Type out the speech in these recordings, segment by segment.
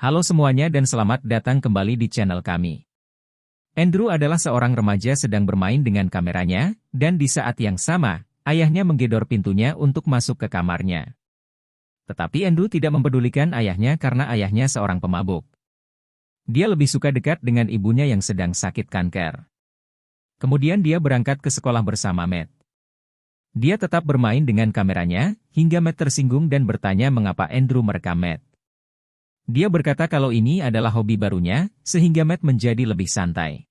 Halo semuanya dan selamat datang kembali di channel kami. Andrew adalah seorang remaja sedang bermain dengan kameranya, dan di saat yang sama, ayahnya menggedor pintunya untuk masuk ke kamarnya. Tetapi Andrew tidak mempedulikan ayahnya karena ayahnya seorang pemabuk. Dia lebih suka dekat dengan ibunya yang sedang sakit kanker. Kemudian dia berangkat ke sekolah bersama Matt. Dia tetap bermain dengan kameranya, hingga Matt tersinggung dan bertanya mengapa Andrew merekam Matt. Dia berkata kalau ini adalah hobi barunya, sehingga Matt menjadi lebih santai.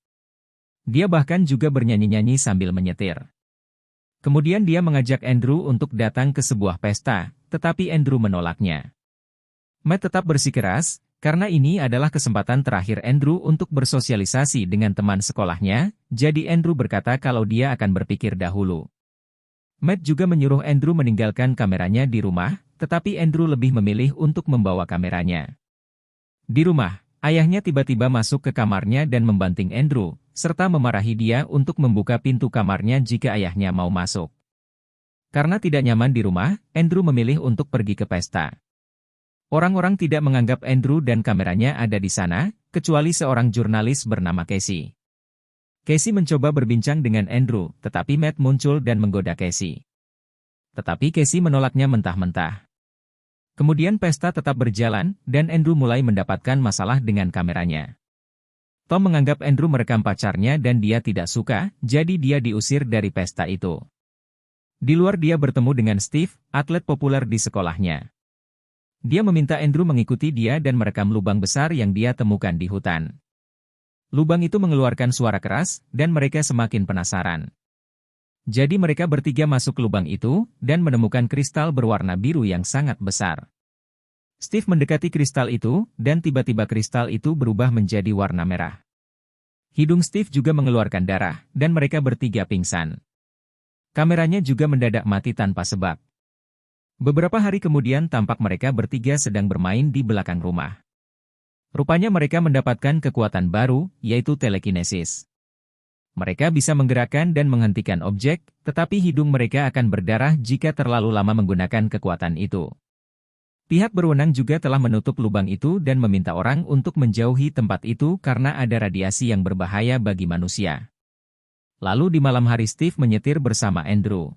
Dia bahkan juga bernyanyi-nyanyi sambil menyetir. Kemudian dia mengajak Andrew untuk datang ke sebuah pesta, tetapi Andrew menolaknya. Matt tetap bersikeras, karena ini adalah kesempatan terakhir Andrew untuk bersosialisasi dengan teman sekolahnya, jadi Andrew berkata kalau dia akan berpikir dahulu. Matt juga menyuruh Andrew meninggalkan kameranya di rumah, tetapi Andrew lebih memilih untuk membawa kameranya. Di rumah, ayahnya tiba-tiba masuk ke kamarnya dan membanting Andrew, serta memarahi dia untuk membuka pintu kamarnya jika ayahnya mau masuk. Karena tidak nyaman di rumah, Andrew memilih untuk pergi ke pesta. Orang-orang tidak menganggap Andrew dan kameranya ada di sana, kecuali seorang jurnalis bernama Casey. Casey mencoba berbincang dengan Andrew, tetapi Matt muncul dan menggoda Casey. Tetapi Casey menolaknya mentah-mentah. Kemudian pesta tetap berjalan, dan Andrew mulai mendapatkan masalah dengan kameranya. Tom menganggap Andrew merekam pacarnya dan dia tidak suka, jadi dia diusir dari pesta itu. Di luar dia bertemu dengan Steve, atlet populer di sekolahnya. Dia meminta Andrew mengikuti dia dan merekam lubang besar yang dia temukan di hutan. Lubang itu mengeluarkan suara keras, dan mereka semakin penasaran. Jadi mereka bertiga masuk lubang itu, dan menemukan kristal berwarna biru yang sangat besar. Steve mendekati kristal itu, dan tiba-tiba kristal itu berubah menjadi warna merah. Hidung Steve juga mengeluarkan darah, dan mereka bertiga pingsan. Kameranya juga mendadak mati tanpa sebab. Beberapa hari kemudian tampak mereka bertiga sedang bermain di belakang rumah. Rupanya mereka mendapatkan kekuatan baru, yaitu telekinesis. Mereka bisa menggerakkan dan menghentikan objek, tetapi hidung mereka akan berdarah jika terlalu lama menggunakan kekuatan itu. Pihak berwenang juga telah menutup lubang itu dan meminta orang untuk menjauhi tempat itu karena ada radiasi yang berbahaya bagi manusia. Lalu di malam hari Steve menyetir bersama Andrew.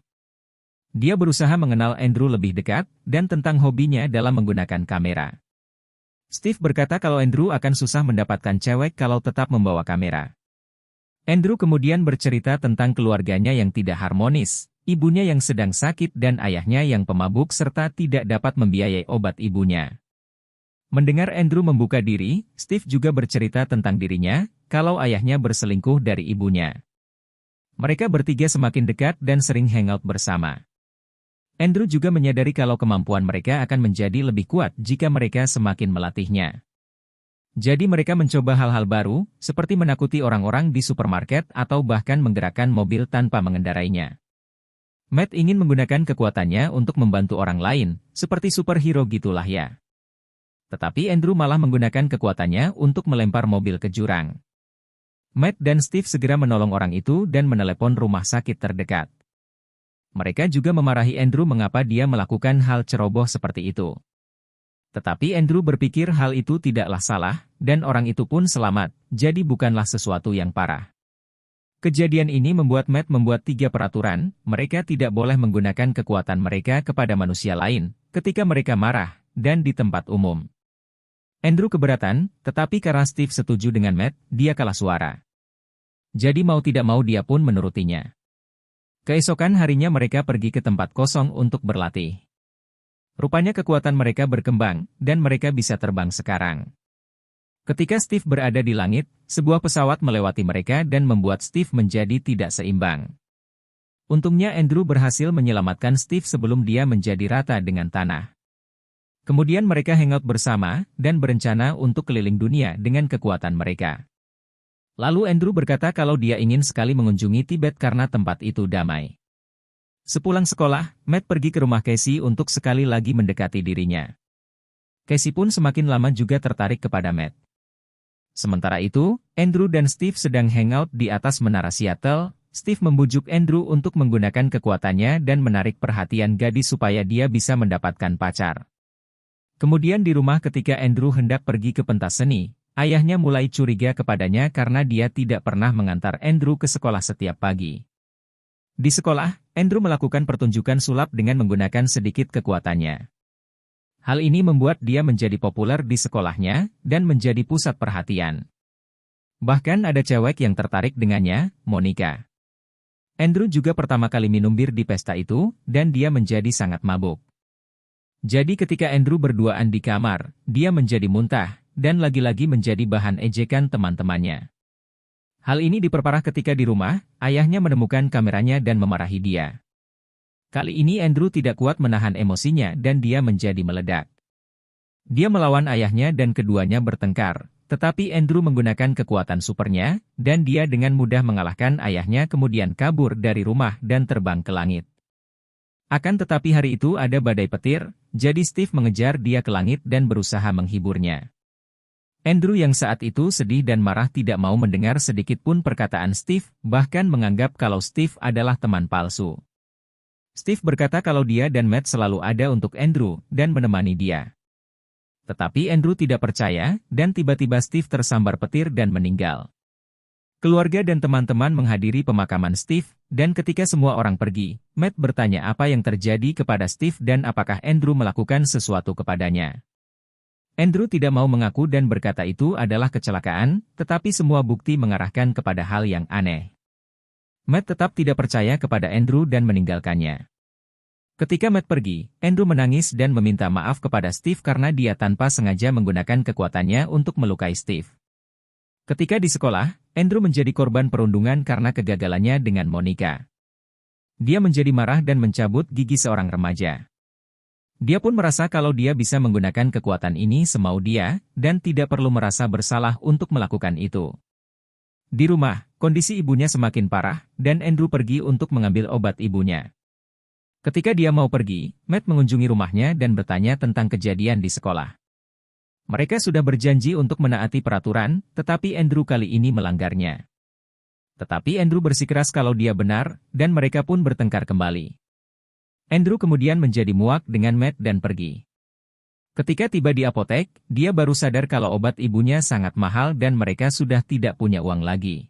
Dia berusaha mengenal Andrew lebih dekat, dan tentang hobinya dalam menggunakan kamera. Steve berkata kalau Andrew akan susah mendapatkan cewek kalau tetap membawa kamera. Andrew kemudian bercerita tentang keluarganya yang tidak harmonis, ibunya yang sedang sakit dan ayahnya yang pemabuk serta tidak dapat membiayai obat ibunya. Mendengar Andrew membuka diri, Steve juga bercerita tentang dirinya, kalau ayahnya berselingkuh dari ibunya. Mereka bertiga semakin dekat dan sering hangout bersama. Andrew juga menyadari kalau kemampuan mereka akan menjadi lebih kuat jika mereka semakin melatihnya. Jadi mereka mencoba hal-hal baru, seperti menakuti orang-orang di supermarket atau bahkan menggerakkan mobil tanpa mengendarainya. Matt ingin menggunakan kekuatannya untuk membantu orang lain, seperti superhero gitulah ya. Tetapi Andrew malah menggunakan kekuatannya untuk melempar mobil ke jurang. Matt dan Steve segera menolong orang itu dan menelepon rumah sakit terdekat. Mereka juga memarahi Andrew mengapa dia melakukan hal ceroboh seperti itu. Tetapi Andrew berpikir hal itu tidaklah salah, dan orang itu pun selamat, jadi bukanlah sesuatu yang parah. Kejadian ini membuat Matt membuat 3 peraturan, mereka tidak boleh menggunakan kekuatan mereka kepada manusia lain, ketika mereka marah, dan di tempat umum. Andrew keberatan, tetapi karena Steve setuju dengan Matt, dia kalah suara. Jadi mau tidak mau dia pun menurutinya. Keesokan harinya mereka pergi ke tempat kosong untuk berlatih. Rupanya kekuatan mereka berkembang, dan mereka bisa terbang sekarang. Ketika Steve berada di langit, sebuah pesawat melewati mereka dan membuat Steve menjadi tidak seimbang. Untungnya Andrew berhasil menyelamatkan Steve sebelum dia menjadi rata dengan tanah. Kemudian mereka hangout bersama, dan berencana untuk keliling dunia dengan kekuatan mereka. Lalu Andrew berkata kalau dia ingin sekali mengunjungi Tibet karena tempat itu damai. Sepulang sekolah, Matt pergi ke rumah Casey untuk sekali lagi mendekati dirinya. Casey pun semakin lama juga tertarik kepada Matt. Sementara itu, Andrew dan Steve sedang hangout di atas menara Seattle. Steve membujuk Andrew untuk menggunakan kekuatannya dan menarik perhatian gadis supaya dia bisa mendapatkan pacar. Kemudian di rumah ketika Andrew hendak pergi ke pentas seni, ayahnya mulai curiga kepadanya karena dia tidak pernah mengantar Andrew ke sekolah setiap pagi. Di sekolah, Andrew melakukan pertunjukan sulap dengan menggunakan sedikit kekuatannya. Hal ini membuat dia menjadi populer di sekolahnya dan menjadi pusat perhatian. Bahkan ada cewek yang tertarik dengannya, Monica. Andrew juga pertama kali minum bir di pesta itu, dan dia menjadi sangat mabuk. Jadi ketika Andrew berduaan di kamar, dia menjadi muntah, dan lagi-lagi menjadi bahan ejekan teman-temannya. Hal ini diperparah ketika di rumah, ayahnya menemukan kameranya dan memarahi dia. Kali ini Andrew tidak kuat menahan emosinya dan dia menjadi meledak. Dia melawan ayahnya dan keduanya bertengkar. Tetapi Andrew menggunakan kekuatan supernya, dan dia dengan mudah mengalahkan ayahnya kemudian kabur dari rumah dan terbang ke langit. Akan tetapi hari itu ada badai petir, jadi Steve mengejar dia ke langit dan berusaha menghiburnya. Andrew yang saat itu sedih dan marah tidak mau mendengar sedikit pun perkataan Steve, bahkan menganggap kalau Steve adalah teman palsu. Steve berkata kalau dia dan Matt selalu ada untuk Andrew dan menemani dia. Tetapi Andrew tidak percaya, dan tiba-tiba Steve tersambar petir dan meninggal. Keluarga dan teman-teman menghadiri pemakaman Steve, dan ketika semua orang pergi, Matt bertanya apa yang terjadi kepada Steve dan apakah Andrew melakukan sesuatu kepadanya. Andrew tidak mau mengaku dan berkata itu adalah kecelakaan, tetapi semua bukti mengarahkan kepada hal yang aneh. Matt tetap tidak percaya kepada Andrew dan meninggalkannya. Ketika Matt pergi, Andrew menangis dan meminta maaf kepada Steve karena dia tanpa sengaja menggunakan kekuatannya untuk melukai Steve. Ketika di sekolah, Andrew menjadi korban perundungan karena kegagalannya dengan Monica. Dia menjadi marah dan mencabut gigi seorang remaja. Dia pun merasa kalau dia bisa menggunakan kekuatan ini semau dia, dan tidak perlu merasa bersalah untuk melakukan itu. Di rumah, kondisi ibunya semakin parah, dan Andrew pergi untuk mengambil obat ibunya. Ketika dia mau pergi, Matt mengunjungi rumahnya dan bertanya tentang kejadian di sekolah. Mereka sudah berjanji untuk menaati peraturan, tetapi Andrew kali ini melanggarnya. Tetapi Andrew bersikeras kalau dia benar, dan mereka pun bertengkar kembali. Andrew kemudian menjadi muak dengan Matt dan pergi. Ketika tiba di apotek, dia baru sadar kalau obat ibunya sangat mahal dan mereka sudah tidak punya uang lagi.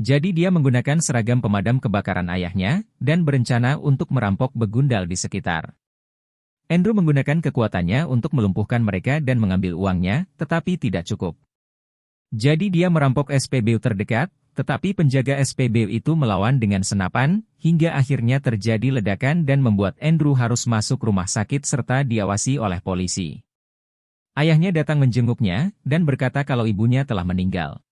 Jadi dia menggunakan seragam pemadam kebakaran ayahnya, dan berencana untuk merampok begundal di sekitar. Andrew menggunakan kekuatannya untuk melumpuhkan mereka dan mengambil uangnya, tetapi tidak cukup. Jadi dia merampok SPBU terdekat, tetapi penjaga SPBU itu melawan dengan senapan, hingga akhirnya terjadi ledakan dan membuat Andrew harus masuk rumah sakit serta diawasi oleh polisi. Ayahnya datang menjenguknya, dan berkata kalau ibunya telah meninggal.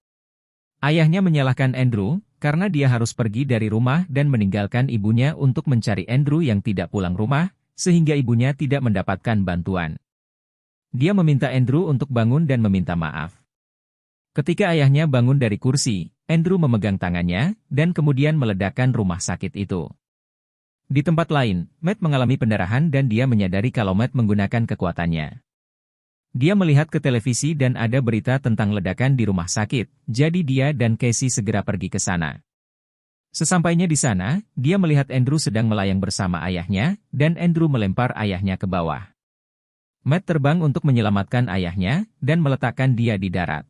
Ayahnya menyalahkan Andrew, karena dia harus pergi dari rumah dan meninggalkan ibunya untuk mencari Andrew yang tidak pulang rumah, sehingga ibunya tidak mendapatkan bantuan. Dia meminta Andrew untuk bangun dan meminta maaf. Ketika ayahnya bangun dari kursi, Andrew memegang tangannya, dan kemudian meledakkan rumah sakit itu. Di tempat lain, Matt mengalami pendarahan dan dia menyadari kalau Matt menggunakan kekuatannya. Dia melihat ke televisi dan ada berita tentang ledakan di rumah sakit, jadi dia dan Casey segera pergi ke sana. Sesampainya di sana, dia melihat Andrew sedang melayang bersama ayahnya, dan Andrew melempar ayahnya ke bawah. Matt terbang untuk menyelamatkan ayahnya, dan meletakkan dia di darat.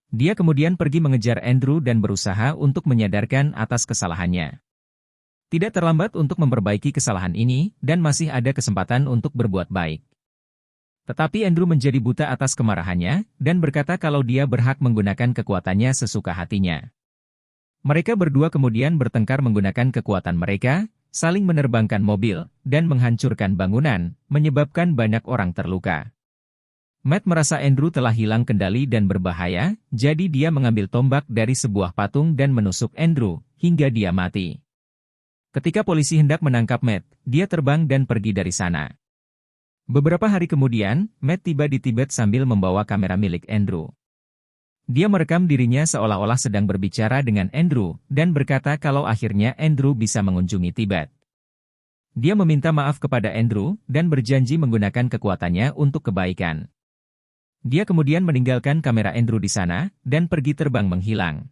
Dia kemudian pergi mengejar Andrew dan berusaha untuk menyadarkan atas kesalahannya. Tidak terlambat untuk memperbaiki kesalahan ini, dan masih ada kesempatan untuk berbuat baik. Tetapi Andrew menjadi buta atas kemarahannya, dan berkata kalau dia berhak menggunakan kekuatannya sesuka hatinya. Mereka berdua kemudian bertengkar menggunakan kekuatan mereka, saling menerbangkan mobil, dan menghancurkan bangunan, menyebabkan banyak orang terluka. Matt merasa Andrew telah hilang kendali dan berbahaya, jadi dia mengambil tombak dari sebuah patung dan menusuk Andrew, hingga dia mati. Ketika polisi hendak menangkap Matt, dia terbang dan pergi dari sana. Beberapa hari kemudian, Matt tiba di Tibet sambil membawa kamera milik Andrew. Dia merekam dirinya seolah-olah sedang berbicara dengan Andrew, dan berkata kalau akhirnya Andrew bisa mengunjungi Tibet. Dia meminta maaf kepada Andrew, dan berjanji menggunakan kekuatannya untuk kebaikan. Dia kemudian meninggalkan kamera Andrew di sana, dan pergi terbang menghilang.